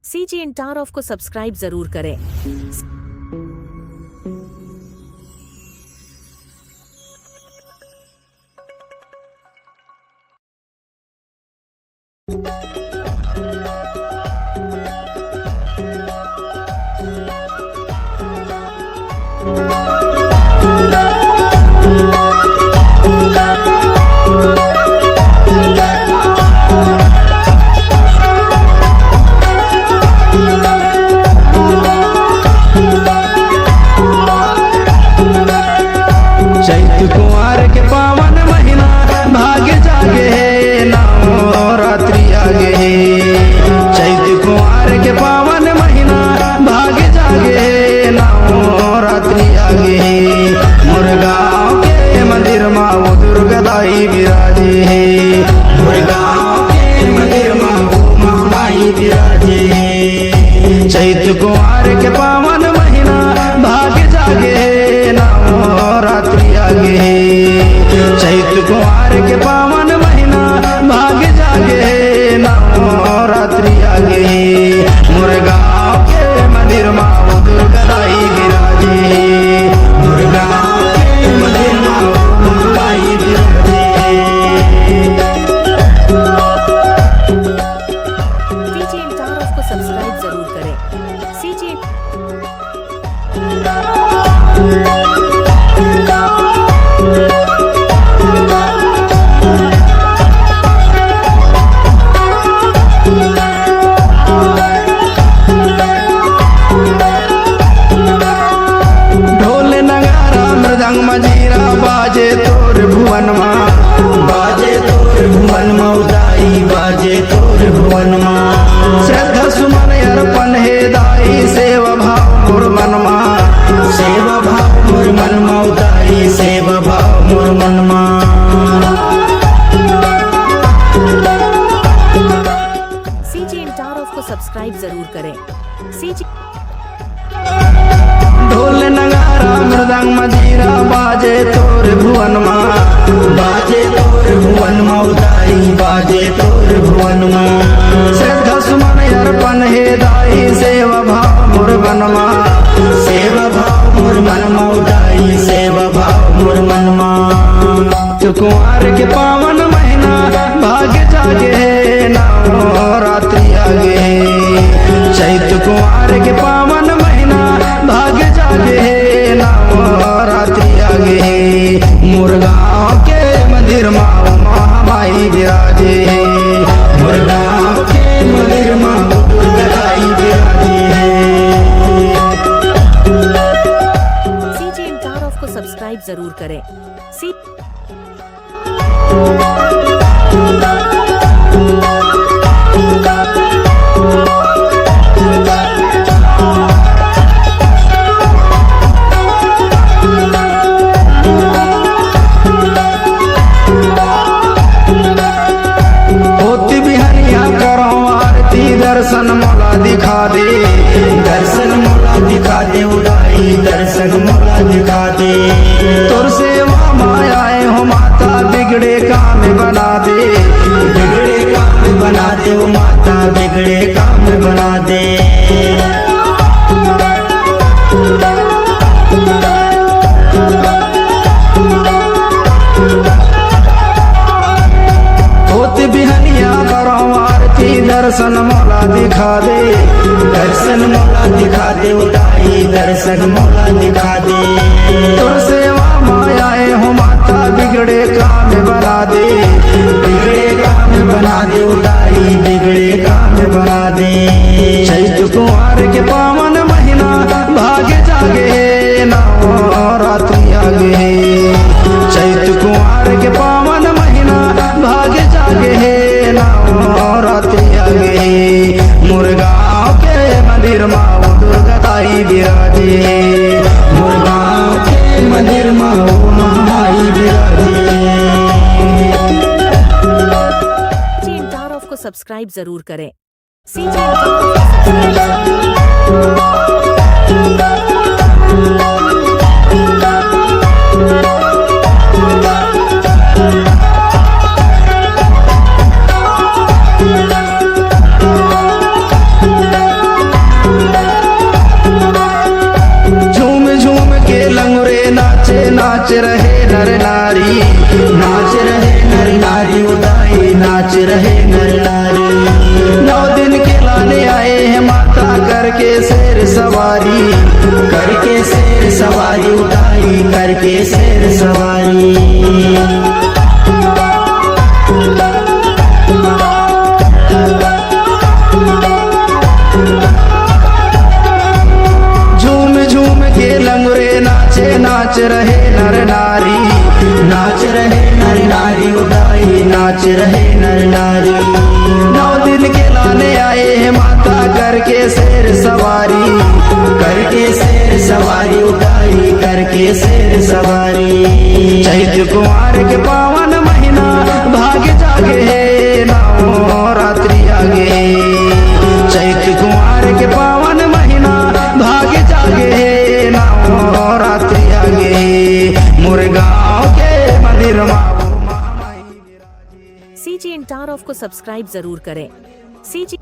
CG इंटारॉफ को subscribe जरूर करें। चैत कुंवर के पावन महीना भाग्य जागे है नवरात्रि आगे है। चैत कुंवर के पावन महीना भाग्य जागे है नवरात्रि आगे है। मुरगांव के मंदिर माँ वो दुर्गा दाई विराजे है। मुरगांव के मंदिर माँ वो माई विराजे है। चैत कुंवर के पावन महीना भाग्य जागे है नवरात्रि आगे है। चैत कुंवर के पावन महीना भाग्य जागे है नवरात्रि आगे है। मुरगांव के मंदिर माँ वो दुर्गा दाई विराजे है। मुरगांव के मंदिर माँ वो दाई विराजे है। सीजी इंटारॉफ को सब्सक्राइब जरूर करें। सीजी ढोल नगारा मृदंग मजीरा बाजे तोर भुवन माँ। बाजे तोर भुवन माँ उदाई बाजे तोर भुवन माँ। श्रद्धा सुमन अर्पण हे दाई सेवा भाव मोर मन माँ। सेवा भाव मोर मन माँ उदाई सेवा भाव मोर मन माँ। सीजी इंटारॉफ को सब्सक्राइब जरूर करें। सीजी ढोल नगारा मृदंग मजीरा बाजे तोर भुवन माँ। बाजे तोर भुवन माँ उदाई बाजे तोर भुवन माँ। श्रद्धा सुमन अर्पण हे दाई सेवा भाव मोर मन माँ। सेवा भाव मोर मन माँ उदाई सेवा भाव मोर मन माँ। कुंवर के पावन महीना भाग्य जागे है नवरात्रि आगे है। चैत कुंवर के पावन महीना भाग्य जागे है नवरात्रि आगे है। मुरगांव के मंदिर माँ महामाई विराजे है। मुरगांव के मंदिर माँ दुर्गा दाई विराजे है। सीजी इंटारॉफ को सब्सक्राइब जरूर करें। सी होती बिहनिया करो आरती दर्शन मोला दिखा दे। दर्शन मोला दिखा दे उदाई दर्शन मोला दिखा दे। तोर सेवा मायाए हो माता बिगड़े काम बना दे। बिगड़े काम बना दे ओ माता बिगड़े काम बना दे। होती बिहनिया करो आरती दर्शन मोला दिखा दे। दर्शन मोला दिखा दे उदाई दर्शन मोला दिखा दे। तोर सेवा मायाए हो माता बिगड़े काम बना दे। बिगड़े काम बना दे उदाई बिगड़े काम बना दे। चैत कुंवर के पावन महीना भाग्य जागे है नवरात्रि आगे है। चैत कुंवर के पावन महीना भाग्य जागे है नवरात्रि आगे है। मुरगांव के मंदिर माँ वो दुर्गा दाई विराजे है। मुरगांव के मंदिर माँ वो माई विराजे है। सीजी इंटारॉफ को सब्सक्राइब जरूर करें। सीजी इंटारॉफ को सब्सक्राइब जरूर नाच रहे नर नारी, नाच रहे नर नारी उदाई नाच रहे नर नारी। 9 दिन के लाने आए हैं माता करके शेर सवारी, करके शेर सवारी उदाई करके शेर सवारी। नाच रहे नर नारी, नाच रहे नर नारी उदाई नाच रहे नर नारी। 9 दिन के लाने आए हैं माता करके शेर सवारी, करके शेर सवारी उदाई करके शेर सवारी। चैत कुमार के पावन महीना भाग जागे है नाओ रात्रि आगे। चैत कुमार के पावन महीना भाग जागे है नाओ रात्रि मुरगांव के मंदिर सीजी इंटारॉफ को सब्सक्राइब जरूर करें। सीजी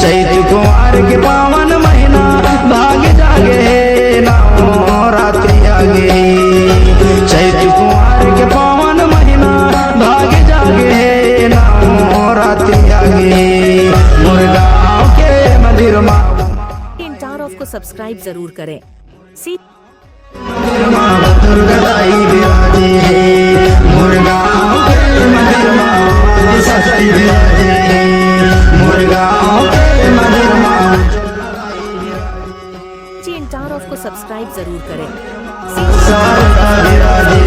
चैत कुमार के पावन महीना भाग जागे नाओ रात्रि आगे। चैत कुमार के पावन महीना भाग जागे नाओ रात्रि आगे। मुरगांव के मंदिर इंटारॉफ को सब्सक्राइब जरूर करें। दुर्गदाई विराजे मुरगांव के मंदिर माँ सच्ची विराजे, मुरगांव के मंदिर माँ इंटारॉफ को सब्सक्राइब जरूर करें। विराजे।